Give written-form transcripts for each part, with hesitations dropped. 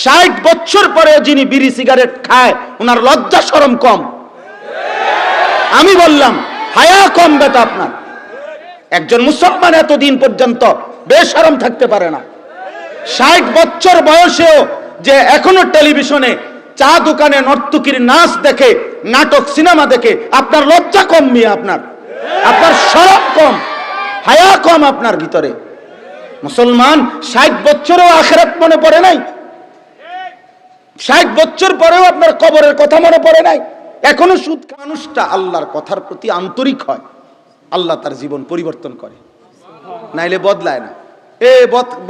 60 বছর পরে যিনি বিড়ি সিগারেট খায় ওনার লজ্জা শরম কম। আমি বললাম হায়া কম বেটা আপনার। একজন মুসলমান এতদিন পর্যন্ত বেশরম থাকতে পারে না। 60 বছর বয়সেও যে এখনো টেলিভিশনে চা দোকানে নর্তকীর নাচ দেখে, নাটক সিনেমা দেখে, আপনার লজ্জা কম মিয়া, আপনার শরম কম, হায়া কম আপনার ভিতরে। মুসলমান 60 বছরেও আখিরাত মনে পড়ে নাই, 60 বছর পরেও আপনার কবরের কথা মনে পড়ে নাই, এখনো সুদ। মানুষটা আল্লাহর কথার প্রতি আন্তরিক হয়, আল্লাহ তার জীবন পরিবর্তন করে, নাইলে বদলায় না।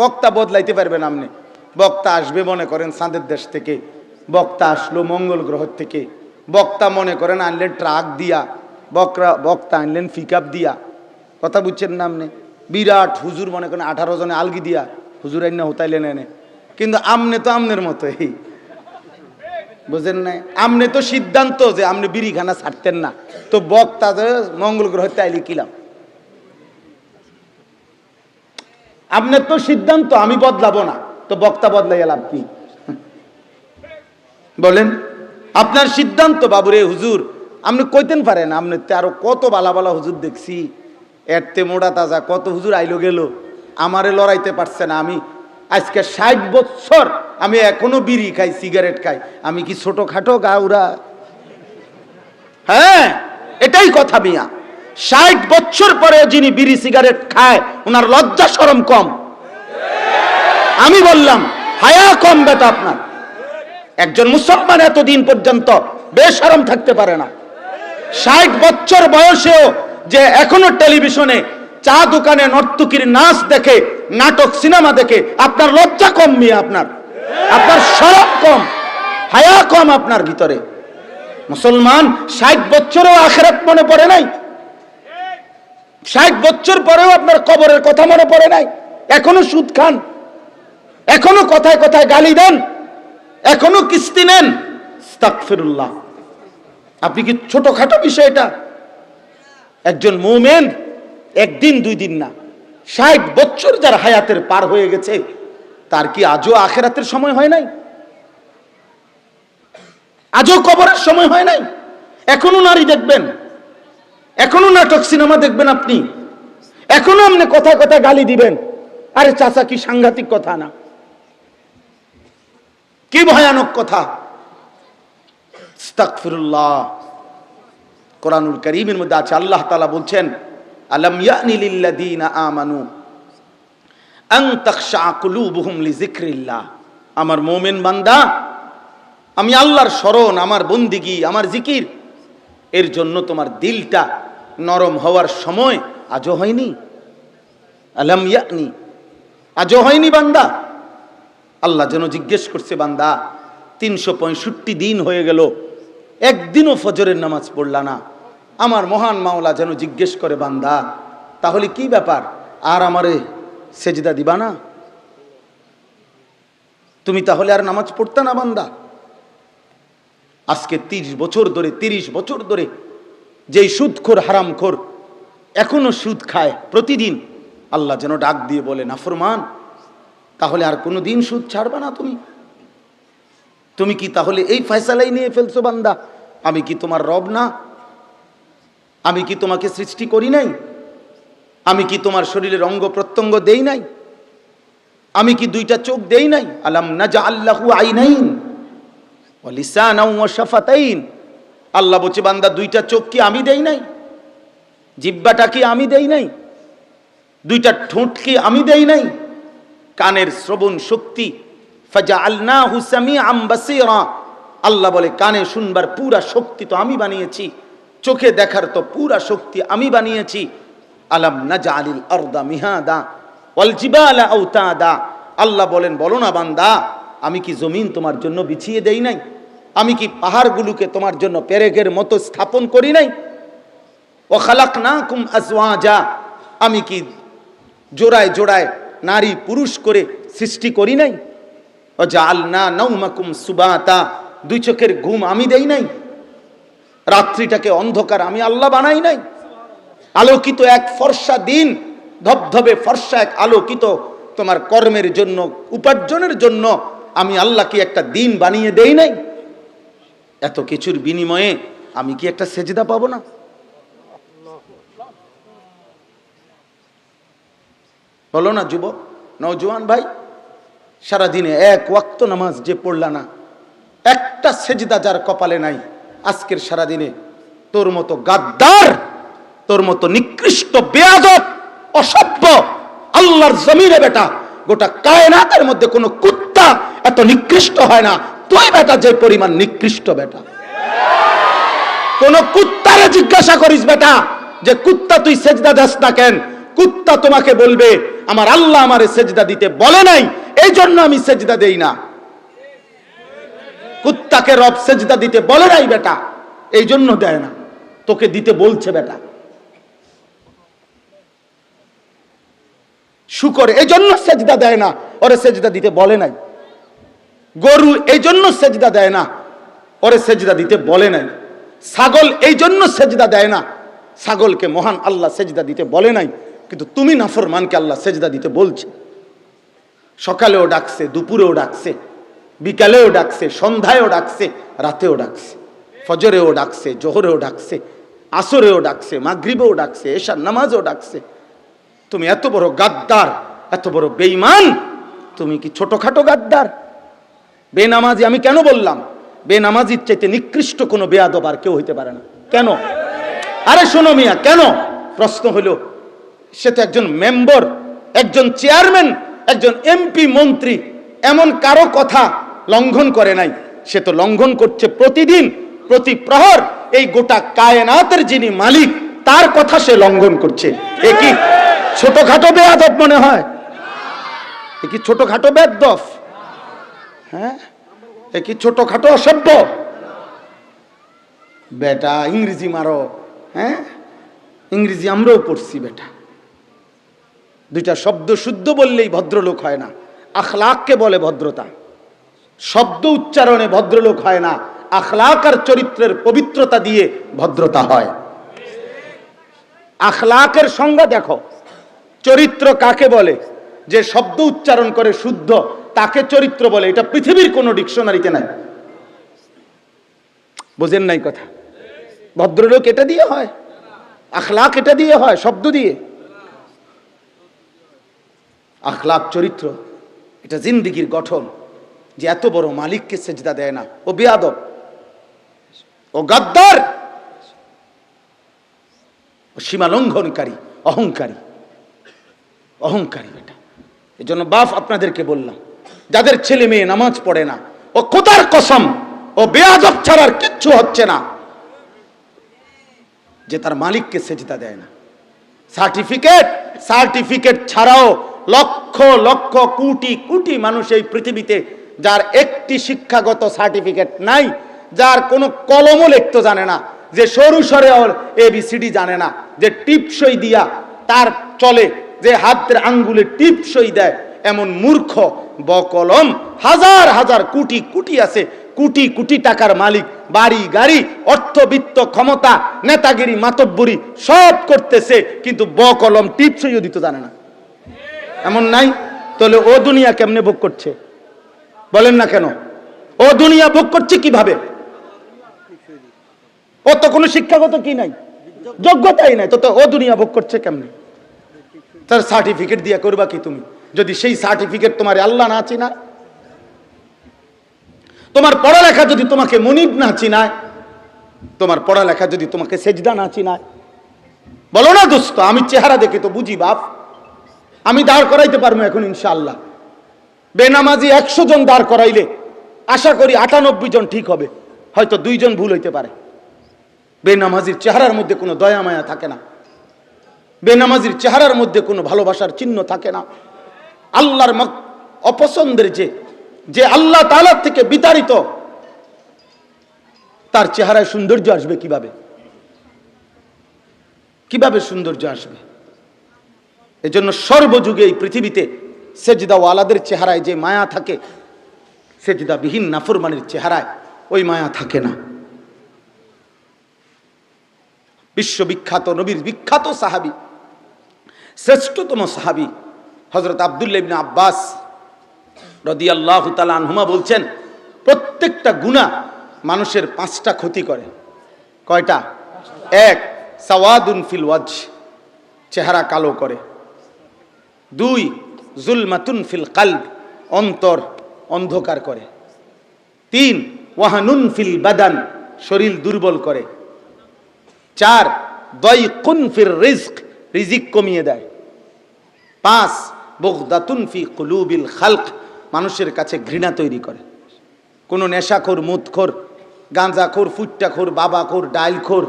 বক্তা বদলাইতে পারবেন আপনি? বক্তা আসবে মনে করেন চাঁদের দেশ থেকে, বক্তা আসলো মঙ্গল গ্রহ থেকে, বক্তা মনে করেন আনলেন ট্রাক দিয়া, বক্তা আনলেন পিকআপ দিয়া, কথা বুঝছেন না আপনি? বিরাট হুজুর মনে করেন 18 জনে আলগি দিয়া হুজুর আইনা হতাইলেন এনে, কিন্তু আমনে তো আমনের মতো, এই বুঝেন নাই? আমনে তো সিদ্ধান্ত যে আপনি বিড়িখানা ছাড়তেন না, তো বক্তা মঙ্গল গ্রহতে আইলি কিলাম? আপনার তো সিদ্ধান্ত আমি বদলাবো না, তো বক্তা বদলাই লাভ কি? বলেন, আপনার সিদ্ধান্ত বাবুরে হুজুর আপনি কইতেন পারেন, আপনি আরো কত বালা বালা হুজুর দেখছি, এরতে মোড়া তাজা কত হুজুর আইলো গেল, আমারে লড়াইতে পারছে না। আমি আজকে 60 বছর আমি এখনো বিড়ি খাই, সিগারেট খাই, আমি কি ছোটখাটো গাউরা? হ্যাঁ, এটাই কথা মিয়া। 60 বছর পরে যিনি বিড়ি সিগারেট খায় ওনার লজ্জা শরম কম। আমি বললাম হায়া কম বেটা আপনার। একজন মুসলমান এতদিন পর্যন্ত বেশরম থাকতে পারে না। 60 বছর বয়সেও যে এখনো টেলিভিশনে চা দোকানে নর্তকীর নাচ দেখে, নাটক সিনেমা দেখে, আপনার লজ্জা কম মিয়া, আপনার শরম কম, হায়া কম আপনার ভিতরে। মুসলমান 60 বছরেও আখিরাত মনে পড়ে নাই, 60 বছর পরেও আপনার কবরের কথা মনে পড়ে নাই, এখনো সুদ খান, এখনো কথায় কথায় গালি দেন, এখনো কিস্তি নেন। আস্তাগফিরুল্লাহ। আপনি কি ছোটখাটো বিষয়টা? একজন মুমিন একদিন দুই দিন না, 60 বছর যার হায়াতের পার হয়ে গেছে, তার কি আজও আখিরাতের সময় হয় নাই? আজও কবরের সময় হয় নাই? এখনো নারী দেখবেন, এখনো নাটক সিনেমা দেখবেন আপনি, এখনো আপনি কথায় কথায় গালি দিবেন। আরে চাচা, কি সাংঘাতিক কথা না? কি ভয়ানক কথা! আস্তাগফিরুল্লাহ। কোরআনুল কারীমের মধ্যে আছে, আল্লাহ তাআলা বলছেন, আলাম ইয়ানি লিল্লাযীনা আমানু আন তাখশা কুলুবুহুম লিযিকরিল্লাহ। আমার মুমিন বান্দা, আমি আল্লাহর শরণ, আমার বন্দিগি, আমার জিকির, এর জন্য তোমার দিলটা নরম হওয়ার সময় আজও হয়নি? আলাম ইয়ানি, আজও হয়নি বান্দা? আল্লাহ যেন জিজ্ঞেস করছে, বান্দা 365 দিন হয়ে গেল, একদিনও ফজরের নামাজ পড়লা না। আমার মহান মাওলা যেন জিজ্ঞেস করে, বান্দা তাহলে কি ব্যাপার, আর আমারে সেজদা দিবা না? তুমি তাহলে আর নামাজ পড়তা না বান্দা? আজকে 30 বছর ধরে যেই সুদখোর হারামখোর এখনো সুদ খায় প্রতিদিন, আল্লাহ যেন ডাক দিয়ে বলে, নাফরমান, তাহলে আর কোনোদিন সুদ ছাড়বা না তুমি? তুমি কি তাহলে এই ফয়সালাই নিয়ে ফেলছো বান্দা, আমি কি তোমার রব না? আমি কি তোমাকে সৃষ্টি করি নাই? আমি কি তোমার শরীরের অঙ্গ প্রত্যঙ্গ দেই নাই? আমি কি 2টা চোখ দেই নাই? আলাম নাজআল লাহু আইনাইন ওয়া লিসানাও ওয়া শাফাতাইন। আল্লাহ বলছে, বান্দা 2টা চোখ কি আমি দেই নাই? জিহ্বাটা কি আমি দেই নাই? 2টা ঠোঁট কি আমি দেই নাই? কানের শ্রবণ শক্তি, ফাজআলনাহু সামিআম বাসীরা। আল্লাহ বলে, কানে শুনবার পুরা শক্তি তো আমি বানিয়েছি, চোখে দেখার তো পুরা শক্তি আমি বানিয়েছি। আলাম নাজআলিল আরদা মিহাদা ওয়াল জিবালা আওতাদা। আল্লাহ বলেন, বলো না বান্দা, আমি কি জমিন তোমার জন্য বিছিয়ে দেই নাই? আমি কি পাহাড়গুলোকে তোমার জন্য পেরেকের মতো স্থাপন করি নাই? ওয়া খালাকনাকুম আজওয়াজা। আমি কি জোড়ায় জোড়ায় নারী পুরুষ করে সৃষ্টি করি নাই? ওয়া জাআলনা নাওমাকুম সুবাতা। 2 চোখের ঘুম আমি দেই নাই? রাত্রিটাকে অন্ধকার আমি আল্লাহ বানাই নাই? আলোকিত এক ফর্সা দিন, ধবধবে ফর্সা এক আলোকিত তোমার কর্মের জন্য, উপার্জনের জন্য আমি আল্লাহ কি একটা দিন বানিয়ে দেই নাই? এত কিছুর বিনিময়ে আমি কি একটা সেজদা পাবো না? বলো না যুবক, নওজোয়ান ভাই, সারাদিনে এক ওয়াক্ত নামাজ যে পড়লা না, একটা সেজদা যার কপালে নাই, আজকের সারাদিনে তোর মতো গাদ্দার, তোর মতো নিকৃষ্ট বেয়াদব অসভ্য আল্লাহর জমিনে বেটা, গোটা কায়নাতের মধ্যে কোনো কুত্তা এত নিকৃষ্ট হয় না। তুই বেটা যে পরিমাণ নিকৃষ্ট বেটা, কোন কুত্তারে জিজ্ঞাসা করিস বেটা যে কুত্তা তুই সেজদা দাস না কেন? কুত্তা তোমাকে বলবে আমার আল্লাহ আমারে সেজদা দিতে বলে নাই, এই জন্য আমি সেজদা দেই না। কুত্তাকে রব সেজদা দিতে বলে নাই বেটা, এই জন্য দেয় না, তোকে দিতে বলছে বেটা। শুকর এই জন্য সেজদা দেয় না, ওরে সেজদা দিতে বলে নাই। গরু এই জন্য সেজদা দেয় না, ওরে সেজদা দিতে বলে নাই। ছাগল এই জন্য সেজদা দেয় না, ছাগলকে মহান আল্লাহ সেজদা দিতে বলে নাই, কিন্তু তুমি নাফরমানকে আল্লাহ সেজদা দিতে বলছে। সকালেও ডাকছে, দুপুরেও ডাকছে, বিকালেও ডাকছে, সন্ধ্যায়ও ডাকছে, রাতেও ডাকছে, ফজরেও ডাকছে, জোহরেও ডাকছে, আসরেও ডাকছে, মাগরিবেও ডাকছে, এশার নামাজেও ডাকছে। তুমি এত বড় গাদ্দার, এত বড় বেঈমান, তুমি কি ছোটখাটো গাদ্দার? বেনামাজি আমি কেন বললাম? বেনামাজির চাইতে নিকৃষ্ট কোনো বেয়াদব আর কেউ হইতে পারে না। কেন? আরে শোনো মিয়া, কেন? প্রশ্ন হলো, সে তো একজন মেম্বার, একজন চেয়ারম্যান, একজন এমপি, মন্ত্রী, এমন কারো কথা লঙ্ঘন করে নাই। সে তো লঙ্ঘন করছে প্রতিদিন, প্রতি প্রহর। এই গোটা কায়নাতের যিনি মালিক, তার কথা সে লঙ্ঘন করছে। এ কি ছোটখাটো বেয়াদব মনে হয়? এ কি ছোটখাটো বেয়াদব? হ্যাঁ, এ কি ছোটখাটো অসভ্য বেটা? ইংরেজি মারো, হ্যাঁ, ইংরেজি আমরাও পড়ছি বেটা। দুইটা শব্দ শুদ্ধ বললেই ভদ্রলোক হয় না, আখলাককে বলে ভদ্রতা। শব্দ উচ্চারণে ভদ্রলোক হয় না, আখলাক আর চরিত্রের পবিত্রতা দিয়ে ভদ্রতা হয়। আখলাকের সংজ্ঞা দেখো, চরিত্র কাকে বলে? যে শব্দ উচ্চারণ করে শুদ্ধ, তাকে চরিত্র বলে। এটা পৃথিবীর কোন ডিকশনারিতে নাই। বোঝেন নাই কথা? ভদ্রলোক এটা দিয়ে হয়, আখলাক এটা দিয়ে হয়, শব্দ দিয়ে। আখলাক চরিত্র, এটা জিন্দিগির গঠন। যে এত বড় মালিককে সেজদা দেয় না, ও বেয়াদব, ও গাদ্দার, ও সীমা লঙ্ঘনকারী, অহংকারী, অহংকারী বেটা। এই জন্য বাপ আপনাদেরকে বললাম, যাদের ছেলে মেয়ে নামাজ পড়ে না, ও খোদার কসম, ও বেয়াদব ছাড়ার কিচ্ছু হচ্ছে না যে তার মালিককে সেজদা দেয় না। সার্টিফিকেট ছাড়াও লক্ষ লক্ষ কোটি কোটি মানুষ এই পৃথিবীতে, যার একটি শিক্ষাগত সার্টিফিকেট নাই, যার কোনো কলমও লিখতে জানে না, যে সরু সরে ABCD জানে না, যে টিপসই দিয়া তার চলে, যে হাতের আঙ্গুলে টিপসই দেয়, এমন মূর্খ বকলম হাজার হাজার কোটি কোটি আছে। কোটি কোটি টাকার মালিক, বাড়ি গাড়ি, অর্থবিত্ত, ক্ষমতা, নেতাগিরি, মাতব্বরি সব করতেছে, কিন্তু বকলম টিপসইও দিতে জানে না। এমন নাই? তাহলে ও দুনিয়া কেমনে ভোগ করছে? বলেন না কেন? ও দুনিয়া ভোগ করছে কিভাবে? ও তো কোনো শিক্ষাগত কি নাই, যোগ্যতাই নাই, তো ও দুনিয়া ভোগ করছে কেমনে? তার সার্টিফিকেট দিয়া করবা কি তুমি, যদি সেই সার্টিফিকেট তোমার আল্লাহ না চিনায়? তোমার পড়ালেখা যদি তোমাকে মুনিব না চিনায়, তোমার পড়ালেখা যদি তোমাকে সেজদা না চিনায়? বলো না দোস্ত, আমি চেহারা দেখে তো বুঝি বাপ, আমি দাঁড় করাইতে পারবো এখন ইনশাআল্লাহ। বেনামাজি 100 জন দাঁড় করাইলে আশা করি 98 জন ঠিক হবে, হয়তো 2 জন ভুল হইতে পারে। বেনামাজির চেহারার মধ্যে কোনো দয়া মায়া থাকে না, বেনামাজির চেহারার মধ্যে কোনো ভালোবাসার চিহ্ন থাকে না। আল্লাহর অপছন্দের যে আল্লাহ তাআলা থেকে বিতাড়িত, তার চেহারায় সৌন্দর্য আসবে কিভাবে? কিভাবে সৌন্দর্য আসবে? এজন্য সর্বযুগে এই পৃথিবীতে সেজদাওয়ালাদের চেহারায় যে মায়া থাকে, সেজদাবিহীন নাফরমানের চেহারায় ওই মায়া থাকে না। বিশ্ববিখ্যাত নবীর বিখ্যাত সাহাবী, শ্রেষ্ঠতম সাহাবী হযরত আব্দুল্লাহ ইবনে আব্বাস রাদিয়াল্লাহু তাআলা আনহুমা বলছেন, প্রত্যেকটা গুনাহ মানুষের 5টা ক্ষতি করে। কয়টা? 1, সাওয়াদুন ফিল ওয়াজহ, চেহারা কালো করে। 2, জুলমাতুন ফিল কলব, অন্তর অন্ধকার করে। 3, ওয়াহানুন ফিল বাদান, শরীর দুর্বল করে। 4, দাইকুন ফির রিজক, রিজিক কমিয়ে দেয়। 5, বুগদাতুন ফি কুলুবিল খালক, মানুষের কাছে ঘৃণা তৈরি করে। কোন নেশাখোর, মুদখোর, গাঁজাখোর, ফুট্টাখোর, বাবাখোর, ডাইলখোর,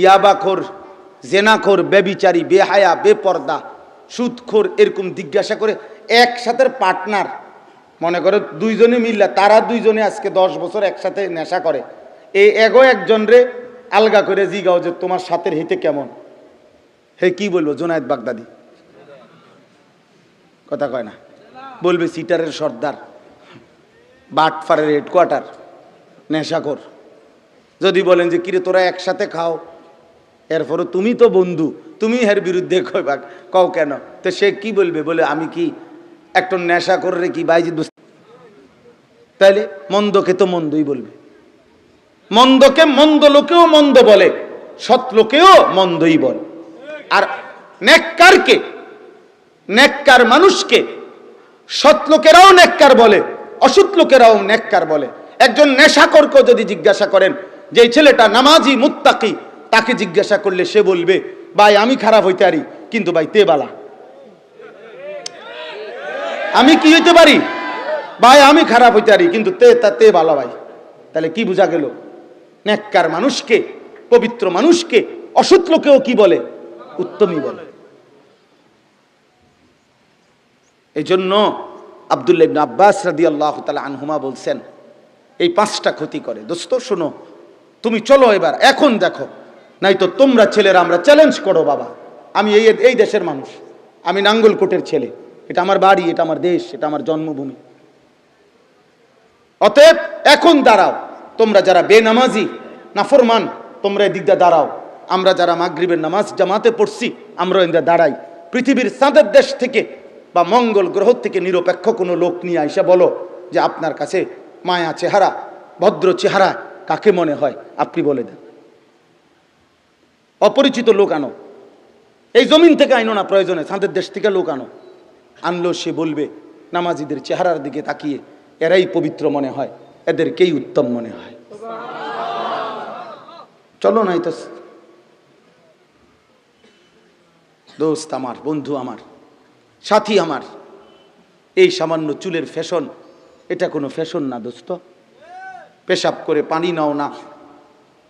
ইয়াবাখোর, জেনাখোর, বেবিচারী, বেহায়া, বেপর্দা, সুদখোর, এরকম জিজ্ঞাসা করে একসাথে পার্টনার, মনে করে দুইজনে মিললে তারা দুইজনে আজকে 10 বছর একসাথে নেশা করে, এই এগো একজন রে আলগা করে জিগাও যে তোমার সাথের হিতে কেমন। হে কি বলবো, জুনায়েদ বাগদাদি কথা কয় না, বলবে সিটারের সর্দার, বাটফারের হেডকোয়ার্টার, নেশাখোর। যদি বলেন যে কিরে তোরা একসাথে খাও, এরপরও তুমি তো বন্ধু, তুমি এর বিরুদ্ধে কও কেন? তো সে কি বলবে, বলে আমি কি একটা নেশাখোর রে কি বাইজি? তাইলে মন্দকে তো মন্দই বলবে, মন্দকে মন্দ লোকেও মন্দ বলে, সৎ লোকেও মন্দই বলে। আর নেককারকে, নেককার মানুষকে সৎ লোকেরাও নেককার বলে, অসৎ লোকেরাও নেককার বলে। একজন নেশাখোরকে যদি জিজ্ঞাসা করেন যে এই ছেলেটা নামাজি মুত্তাকি, তাকে জিজ্ঞাসা করলে সে বলবে ভাই আমি খারাপ হইতে পারি, কিন্তু ভাই তে বালা। আমি কি হইতে পারি ভাই, আমি খারাপ হইতে পারি, কিন্তু তে বালা ভাই। তাহলে কি বোঝা গেল? নেককার মানুষকে, পবিত্র মানুষকে অসৎ লোকেও কি বলে? উত্তমই বলে। এই জন্য আব্দুল্লাহ ইবনে আব্বাস রাদিয়াল্লাহু তাআলা আনহুমা বলছেন এই 5টা ক্ষতি করে। দোস্ত শোনো, তুমি চলো এবার, এখন দেখো, নাই তো তোমরা ছেলেরা আমরা চ্যালেঞ্জ করো। বাবা আমি এই দেশের মানুষ, আমি নাঙ্গলকোটের ছেলে, এটা আমার বাড়ি, এটা আমার দেশ, এটা আমার জন্মভূমি। অতএব এখন দাঁড়াও, তোমরা যারা বেনামাজি নাফরমান তোমরা এদিক দিয়ে দাঁড়াও, আমরা যারা মাগরিবের নামাজ জামাতে পড়ছি আমরা এদিকে দাঁড়াই। পৃথিবীর চাঁদের দেশ থেকে বা মঙ্গল গ্রহ থেকে নিরপেক্ষ কোনো লোক নিয়ে আইসা বলো যে আপনার কাছে মায়া চেহারা, ভদ্র চেহারা কাকে মনে হয়, আপনি বলে দেন। অপরিচিত লোক আনো, এই জমিন থেকে আইনো না, প্রয়োজনে চাঁদের দেশ থেকে লোক আনো, আনলো সে বলবে নামাজিদের চেহারার দিকে তাকিয়ে এরাই পবিত্র মনে হয়, এদেরকেই উত্তম মনে হয়। চলো নাই তো দোস্ত আমার, বন্ধু আমার, সাথী আমার, এই সামান্য চুলের ফ্যাশন, এটা কোনো ফ্যাশন না দোস্ত। পেশাব করে পানি নাও না,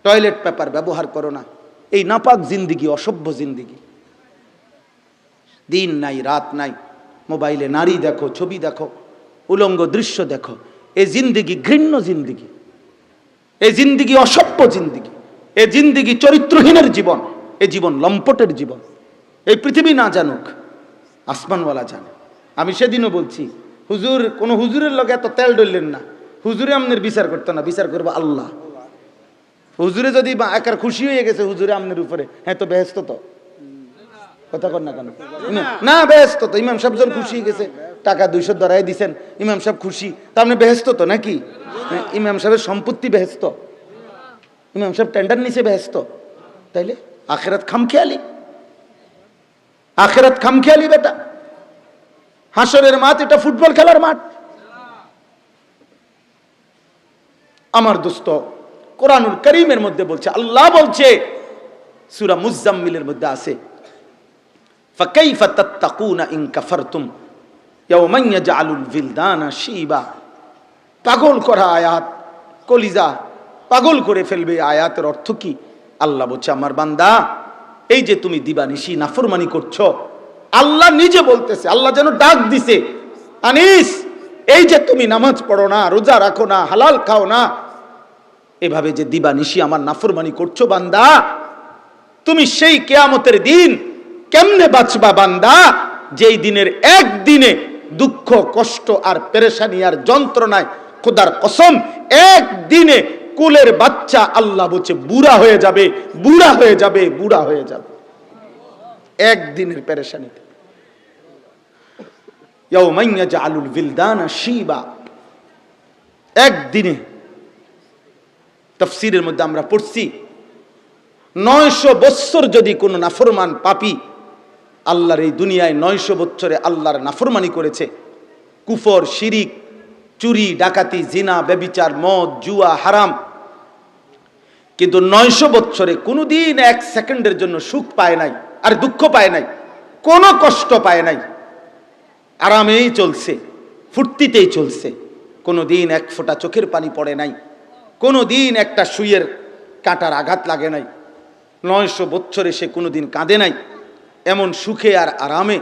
টয়লেট পেপার ব্যবহার করো না, এই নাপাক জিন্দিগি, অসভ্য জিন্দিগি। দিন নাই রাত নাই, মোবাইলে নারী দেখো, ছবি দেখো, উলঙ্গ দৃশ্য দেখো। এই জিন্দিগি ঘৃণ্য জিন্দিগি, এই জিন্দিগি অসভ্য জিন্দিগি, এই জিন্দিগি চরিত্রহীনের জীবন, এই জীবন লম্পটের জীবন। এই পৃথিবী না জানুক, আসমানওয়ালা জানে। আমি সেদিনও বলছি, হুজুর, কোন হুজুরের লগে এত তেল ডললেন না, হুজুরে আমনের বিচার করতো না, বিচার করবো আল্লাহ। হুজুরে যদি একার খুশি হয়ে গেছে হুজুরে আমনের উপরে, হ্যাঁ তো বেহেস্ত তো, কথা কর না কেন? না বেহেস্ত তো, ইমাম সাহেব যখন খুশি হয়ে গেছে, টাকা 200 ধরাই দিছেন, ইমাম সাহেব খুশি, তার মানে বেহেস্ত তো নাকি? ইমাম সাহেবের সম্পত্তি বেহেস্ত, ইমাম সাহেব টেন্ডার নিচে বেহেস্ত। তাইলে আখেরাত খামখেয়ালি, আখেরাত খামখেয়ালি বেটা। হাসরের মাঠ এটা ফুটবল খেলার মাঠ। আমার দোস্ত, কোরআনুল কারীমের মধ্যে বলছে, আল্লাহ বলছে সূরা মুজাম্মিলের মধ্যে আছে, ফাকাইফা তাত্তাকুনা ইন কাফারতুম ইয়াওমান ইয়াজআলুল বিলদানা শিবা। পাগল করা আয়াত, কলিজা পাগল করে ফেলবে। আয়াতের অর্থ কি? আল্লাহ বলছে, আমার বান্দা, এই যে তুমি দিবানিশি নাফরমানি করছো, আল্লাহ নিজে বলতেছে, আল্লাহ যেন ডাক দিছে, আনিস, এই যে তুমি নামাজ পড়ো না, রোজা রাখো না, হালাল খাও না, এভাবে যে দিবানিশি আমার নাফরমানি করছো বান্দা, তুমি সেই কিয়ামতের দিন কেমনে বাঁচবা বান্দা, যেই দিনের একদিনে দুঃখ কষ্ট আর পেরেশানি আর যন্ত্রণায়, খোদার কসম, একদিনে কুলের বাচ্চা আল্লাহ বলছে বুড়া হয়ে যাবে, বুড়া হয়ে যাবে, বুড়া হয়ে যাবে একদিনের পেরেশানিতে। ইয়াউমান ইয়াজআলুল বিলদানা শিবা। একদিনে তাফসীরের মধ্যে আমরা পড়ছি 900 বছর যদি কোনো নাফরমান পাপী আল্লাহর এই দুনিয়ায় 900 বছরে আল্লাহর নাফরমানি করেছে, কুফর, শিরিক, চুরি, ডাকাতি, জিনা, ব্যভিচার, মদ, জুয়া, হারাম, কিন্তু 900 বছরে কোনোদিন 1 সেকেন্ডের জন্য সুখ পায় নাই, আর দুঃখ পায় নাই, কোনো কষ্ট পায় নাই, আরামেই চলছে, ফুর্তিতেই চলছে, কোনোদিন এক ফোঁটা চোখের পানি পড়ে নাই, কোনোদিন একটা সুইয়ের কাঁটার আঘাত লাগে নাই, 900 বছরে সে কোনোদিন কাঁদে নাই, এমন সুখে আর আরামে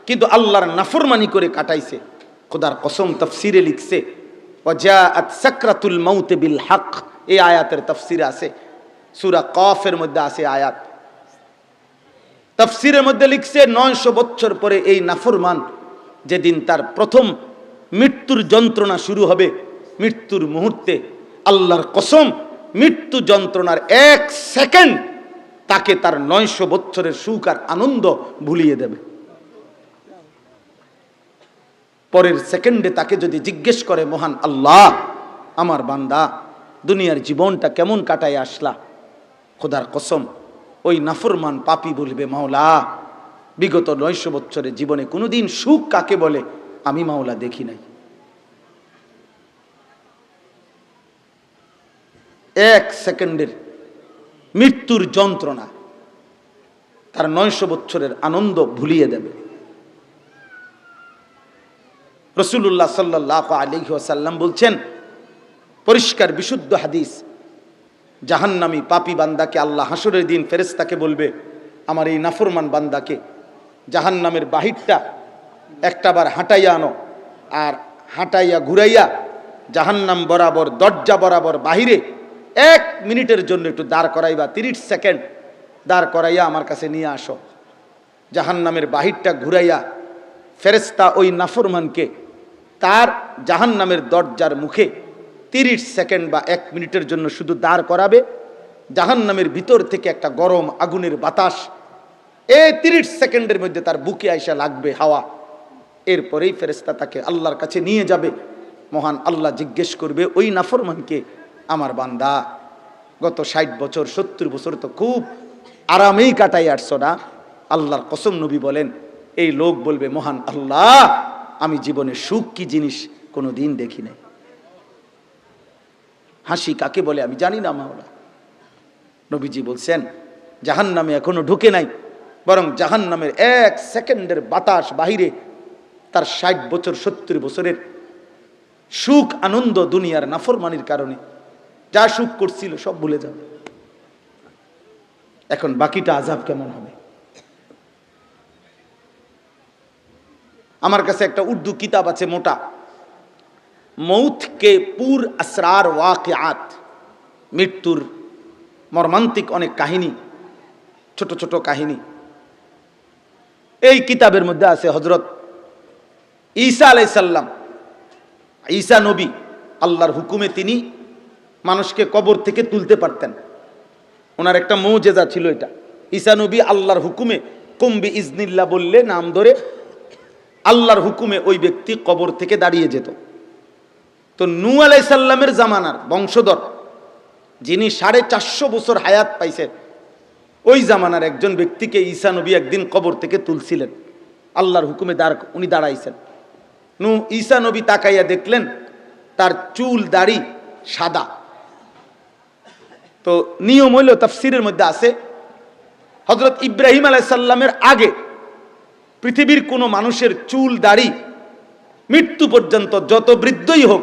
কিন্তু আল্লাহর নাফরমানি করে কাটাইছে। খোদার কসম তাফসিরে লিখছে ওয়াজাআত সাকরাতুল মাউত বিল হক, এই আয়াতের তাফসিরে আছে, সূরা কফের মধ্যে আছে আয়াত। তাফসিরের মধ্যে লিখছে 900 বছর পরে এই নাফরমান যেদিন তার প্রথম মৃত্যুর যন্ত্রণা শুরু হবে, মৃত্যুর মুহূর্তে আল্লাহর কসম মৃত্যু যন্ত্রণার 1 সেকেন্ড তাকে তার 900 বছরের সুখ আর আনন্দ ভুলিয়ে দেবে। পরের সেকেন্ডে তাকে যদি জিজ্ঞেস করে, মহান আল্লাহ, আমার বান্দা দুনিয়ার জীবনটা কেমন কাটায় আসলা, খোদার কসম ওই নাফরমান পাপী বলবে, মাওলা বিগত 900 বছরের জীবনে কোনোদিন সুখ কাকে বলে আমি মাওলা দেখি নাই। 1 সেকেন্ডের মৃত্যুর যন্ত্রণা তার 900 বছরের আনন্দ ভুলিয়ে দেবে। রাসূলুল্লাহ সাল্লাল্লাহু আলাইহি ওয়াসাল্লাম বলছেন, পরিষ্কার বিশুদ্ধ হাদিস, জাহান্নামী পাপী বান্দাকে আল্লাহ হাসরের দিন ফেরেশতাকে বলবে, আমার এই নাফরমান বান্দাকে জাহান্নামের বাহিরটা একটাবার হাঁটাইয়া আনো, আর হাঁটাইয়া ঘুরাইয়া জাহান্নাম বরাবর দরজা বরাবর বাহিরে 1 মিনিটের জন্য একটু দাঁড় করাইবা, 30 সেকেন্ড দাঁড় করাইয়া আমার কাছে নিয়ে আসো। জাহান্নামের বাহিরটা ঘুরাইয়া ফেরেশতা ওই নাফরমানকে তার জাহান্নামের দরজার মুখে 30 সেকেন্ড বা 1 মিনিটের জন্য শুধু দাঁড় করাবে। জাহান্নামের ভিতর থেকে একটা গরম আগুনের বাতাস এই 30 সেকেন্ডের মধ্যে তার বুকে আইসা লাগবে হাওয়া। এরপরেই ফেরেশতা তাকে আল্লাহর কাছে নিয়ে যাবে। মহান আল্লাহ জিজ্ঞেস করবে ওই নাফরমানকে, আমার বান্দা গত 60 বছর 70 বছর তো খুব আরামেই কাটাই আসছো না? আল্লাহর কসম নবী বলেন, এই লোক বলবে, মহান আল্লাহ আমি জীবনে সুখ কি জিনিস কোনো দিন দেখি নাই। হাসি কাকে বলে আমি জানি না মাওলা। নবীজি বলছেন, জাহান্নামে এখনো ঢুকে নাই, বরং জাহান্নামের 1 সেকেন্ডের বাতাস বাহিরে তার 60 বছর 70 বছরের সুখ আনন্দ দুনিয়ার নাফরমানির কারণে যা সুখ করছিল সব ভুলে যাবে। এখন বাকিটা আযাব কেমন হবে? আমার কাছে একটা উর্দু কিতাব আছে মোটা, মৌত কে পুর আসরার ওয়াকিআত, মৃত্যুর মর্মান্তিক অনেক কাহিনী, ছোট ছোট কাহিনী। এই কিতাবের মধ্যে আছে হযরত ঈসা আলাইহিস সালাম, ঈসা নবী, আল্লাহর হুকুমে তিনি মানুষকে কবর থেকে তুলতে পারতেন। ওনার একটা মুজিজা ছিল এটা। ঈসা নবী আল্লাহর হুকুমে কুম বিইজনিল্লাহ বললে নাম ধরে আল্লাহর হুকুমে ওই ব্যক্তি কবর থেকে দাঁড়িয়ে যেত। তো নূহ আলাইহিস সালামের জামানার বংশধর যিনি 450 বছর হায়াত পাইছেন, ওই জামানার একজন ব্যক্তিকে ঈসা নবী একদিন কবর থেকে তুলছিলেন, আল্লাহর হুকুমে উনি দাঁড়াইছেন। ঈসা নবী তাকাইয়া দেখলেন তার চুল দাড়ি সাদা। তো নিয়ম হইল, তাফসীরের মধ্যে আছে, হযরত ইব্রাহিম আলাইহিস সালামের আগে পৃথিবীর কোনো মানুষের চুল দাড়ি মৃত্যু পর্যন্ত যত বৃদ্ধই হোক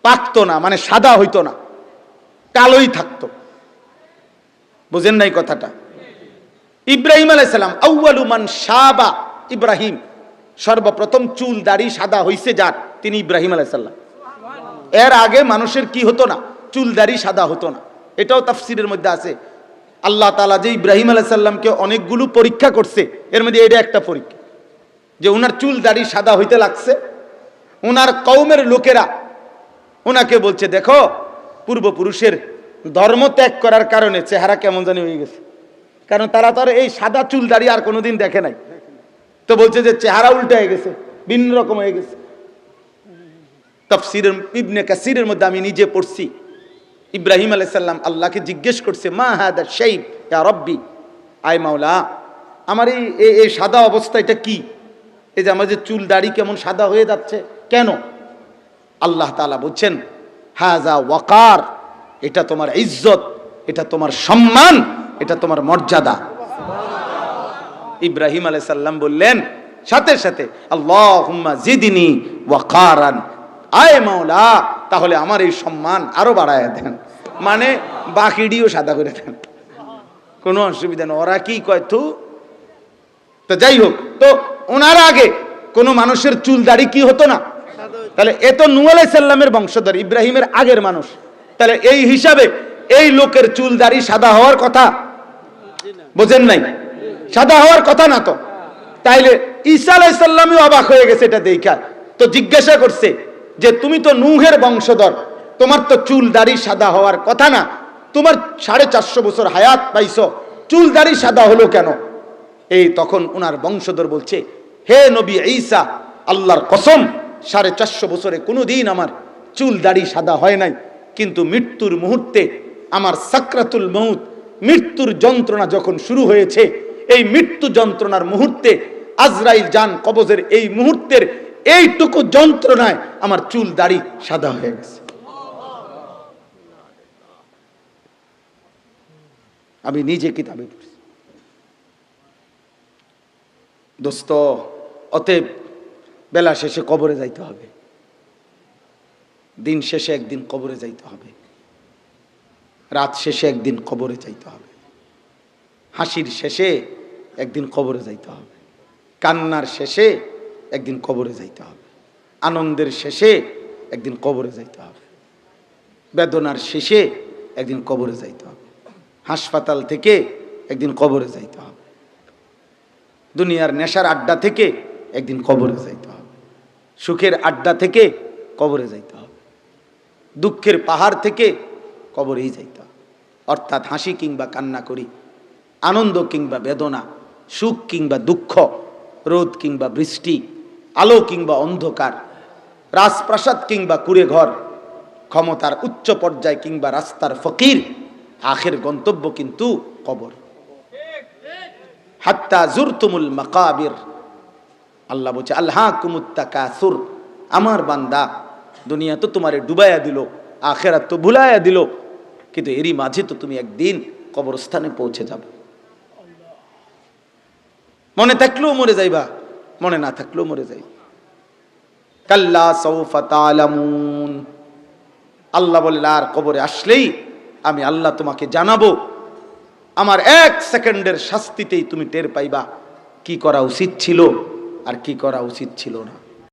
পাকতো না, মানে সাদা হইতো না, কালোই থাকতো। বুঝেন নাই কথাটা? ইব্রাহিম আলাইহিস সালাম আউয়ালু মান শাবা ইব্রাহিম, সর্বপ্রথম চুল দাড়ি সাদা হইছে যার, তিনি ইব্রাহিম আলাইহিস সালাম। এর আগে মানুষের কি হতো না, চুল দাড়ি সাদা হতো না। এটাও তাফসীরের মধ্যে আছে। আল্লাহ তাআলা যে ইব্রাহিম আলাইহিস সালামকে অনেকগুলো পরীক্ষা করছে, এর মধ্যে এটা একটা পরীক্ষা, যে ওনার চুল দাড়ি সাদা হইতে লাগছে। ওনার কওমের লোকেরা ওনাকে বলছে, দেখো পূর্বপুরুষের ধর্ম ত্যাগ করার কারণে চেহারা কেমন জানি হয়ে গেছে, কারণ তারা তো আর এই সাদা চুল দাড়ি আর কোনোদিন দেখে নাই। তো বলছে যে চেহারা উল্টে হয়ে গেছে, ভিন্ন রকম হয়ে গেছে। তাফসীরের ইবনে কাসিরের মধ্যে আমি নিজে পড়ছি, ইব্রাহিম আলাইহিস সালাম আল্লাহকে জিজ্ঞেস করছে, মা হাদা শাইব ইয়া রাব্বি, আয় মাওলা আমার এই সাদা অবস্থা এটা কি? এই যে আমার যে চুল দাড়ি কেমন সাদা হয়ে যাচ্ছে কেন? আল্লাহ তাআলা বলছেন, হাযা ওয়াকার, এটা তোমার ইজ্জত, এটা তোমার সম্মান, এটা তোমার মর্যাদা। ইব্রাহিম আলাইহিস সালাম বললেন সাথে সাথে, আল্লাহুম্মা জিদনি ওয়াকারান, আয় মাওলা তাহলে আমার এই সম্মান আরো বাড়ায় দেন, মানে বাকিডিও সাদা করে দেন, কোনো অসুবিধা নেই। ওরা কি কয় তো যাই হোক, তো ওনার আগে কোন মানুষের চুল দাড়ি কি হতো না? তাহলে এ তো নূহ আলাইহিস সালামের বংশধর, ইব্রাহিমের আগের মানুষ, তাহলে এই হিসাবে এই লোকের চুল দাড়ি সাদা হওয়ার কথা, বোঝেন নাই? সাদা হওয়ার কথা না তো। তাইলে ঈসা আলাইহিস সালামও অবাক হয়ে গেছে এটা দেখা, তো জিজ্ঞাসা করছে যে তুমি তো নূহের বংশধর, তোমার তো চুল দাড়ি সাদা হওয়ার কথা না, তোমার 450 বছর হায়াত পাইছো, চুল দাড়ি সাদা হলো কেন? এই তখন উনার বংশধর বলছে, হে নবী ঈসা, আল্লাহর কসম 450 বছরে কোনোদিন আমার চুল দাড়ি সাদা হয় নাই, কিন্তু মৃত্যুর মুহূর্তে আমার সাকরাতুল মউত, মৃত্যুর যন্ত্রণা যখন শুরু হয়েছে, এই মৃত্যু যন্ত্রণার মুহূর্তে, আজরাইল জান কবজের এই মুহূর্তের এইটুকু যন্ত্রণায় আমার চুল দাড়ি সাদা হয়ে গেছে। আমি নিজে কিতাবে পড়ছি দোস্ত। অতএব বেলা শেষে কবরে যাইতে হবে, দিন শেষে একদিন কবরে যাইতে হবে, রাত শেষে একদিন কবরে যাইতে হবে, হাসির শেষে একদিন কবরে যাইতে হবে, কান্নার শেষে একদিন কবরে যাইতে হবে, আনন্দের শেষে একদিন কবরে যাইতে হবে, বেদনার শেষে একদিন কবরে যাইতে হবে, হাসপাতাল থেকে একদিন কবরে যাইতে হবে, দুনিয়ার নেশার আড্ডা থেকে একদিন কবরে যাইতে হবে, সুখের আড্ডা থেকে কবরে যাইতে হবে, দুঃখের পাহাড় থেকে কবরেই যাইতে হবে। অর্থাৎ হাসি কিংবা কান্না করি, আনন্দ কিংবা বেদনা, সুখ কিংবা দুঃখ, রোদ কিংবা বৃষ্টি, আলো কিংবা অন্ধকার, রাজপ্রাসাদ কিংবা কুড়ে ঘর, ক্ষমতার উচ্চ পর্যায় কিংবা রাস্তার ফকির, আখের গন্তব্য কিন্তু কবর। হাত্তা জুরতুমুল মাকাবির, আল্লাহ বলছে আলহাকুমুত তাকাসুর, আমার বান্দা দুনিয়া তো তোমারে ডুবাইয়া দিল, আখেরাত তো ভুলাইয়া দিল, কিন্তু এরই মাঝে তো তুমি একদিন কবরস্থানে পৌঁছে যাবে। মনে থাকলেও মরে যাইবা, মনে না থাকলেও মরে যাই। কাল্লা সাউফা তা'লামুন, আল্লাহ বলে আর কবরে আসলেই আমি আল্লাহ তোমাকে জানাবো, আমার 1 সেকেন্ডের শাস্তিতেই তুমি টের পাইবা কি করা উচিত ছিল আর কি করা উচিত ছিল না।